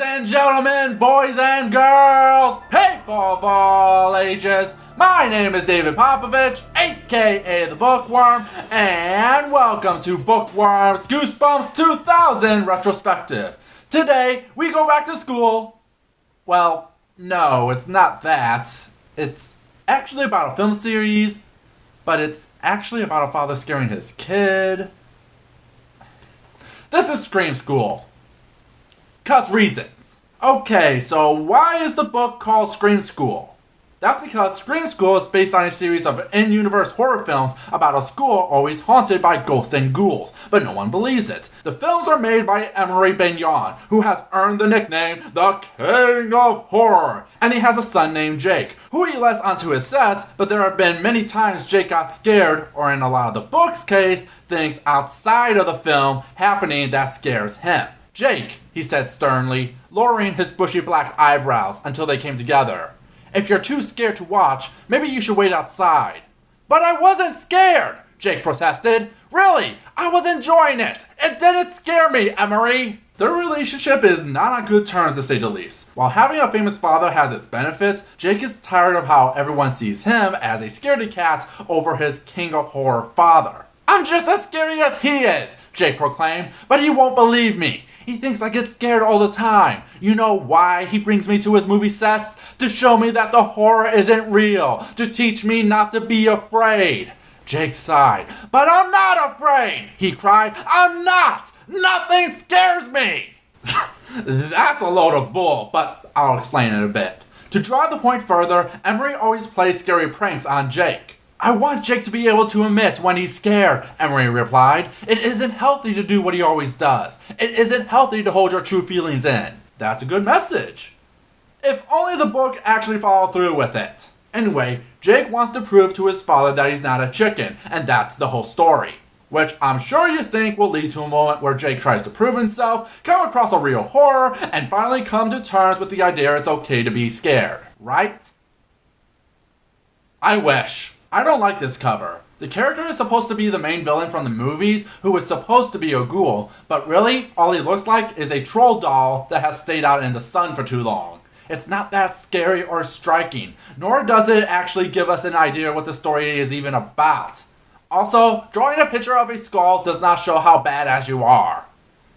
and gentlemen, boys and girls, people of all ages, my name is David Popovich, aka the Bookworm, and welcome to Bookworms Goosebumps 2000 Retrospective. Today, we go back to school. Well, no, it's not that. It's actually about a film series, but it's actually about a father scaring his kid. This is Scream School. 'Cause reasons. Okay, so why is the book called Scream School? That's because Scream School is based on a series of in-universe horror films about a school always haunted by ghosts and ghouls, but no one believes it. The films are made by Emery Benyon, who has earned the nickname the King of Horror, and he has a son named Jake, who he lets onto his sets, but there have been many times Jake got scared, or in a lot of the book's case, things outside of the film happening that scares him. "Jake," he said sternly, lowering his bushy black eyebrows until they came together. "If you're too scared to watch, maybe you should wait outside." "But I wasn't scared," Jake protested. "Really, I was enjoying it. It didn't scare me, Emery." Their relationship is not on good terms, to say the least. While having a famous father has its benefits, Jake is tired of how everyone sees him as a scaredy cat over his King of Horror father. "I'm just as scary as he is," Jake proclaimed, "but he won't believe me. He thinks I get scared all the time. You know why he brings me to his movie sets? To show me that the horror isn't real. To teach me not to be afraid." Jake sighed. "But I'm not afraid," he cried. "I'm not! Nothing scares me!" That's a load of bull, but I'll explain in a bit. To drive the point further, Emery always plays scary pranks on Jake. "I want Jake to be able to admit when he's scared," Emery replied. "It isn't healthy to do what he always does. It isn't healthy to hold your true feelings in." That's a good message. If only the book actually followed through with it. Anyway, Jake wants to prove to his father that he's not a chicken, and that's the whole story. Which I'm sure you think will lead to a moment where Jake tries to prove himself, come across a real horror, and finally come to terms with the idea it's okay to be scared, right? I wish. I don't like this cover. The character is supposed to be the main villain from the movies, who is supposed to be a ghoul, but really, all he looks like is a troll doll that has stayed out in the sun for too long. It's not that scary or striking, nor does it actually give us an idea what the story is even about. Also, drawing a picture of a skull does not show how badass you are.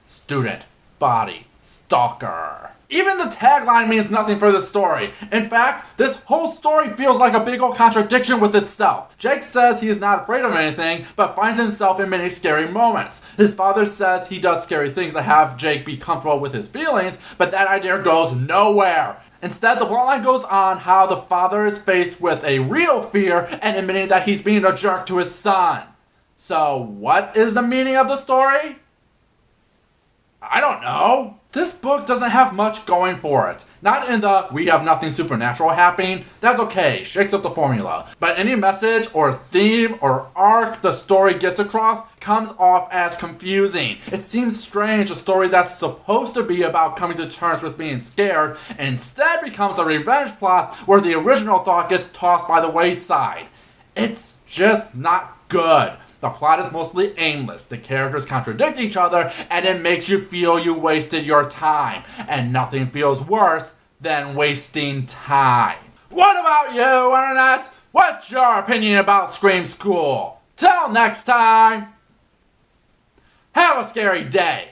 Student, body, stalker. Even the tagline means nothing for the story. In fact, this whole story feels like a big old contradiction with itself. Jake says he is not afraid of anything, but finds himself in many scary moments. His father says he does scary things to have Jake be comfortable with his feelings, but that idea goes nowhere. Instead, the plotline goes on how the father is faced with a real fear and admitting that he's being a jerk to his son. So, what is the meaning of the story? I don't know. This book doesn't have much going for it. Not in the "we have nothing supernatural happening." That's okay, shakes up the formula. But any message or theme or arc the story gets across comes off as confusing. It seems strange a story that's supposed to be about coming to terms with being scared instead becomes a revenge plot where the original thought gets tossed by the wayside. It's just not good. The plot is mostly aimless, the characters contradict each other, and it makes you feel you wasted your time. And nothing feels worse than wasting time. What about you, Internet? What's your opinion about Scream School? Till next time, have a scary day.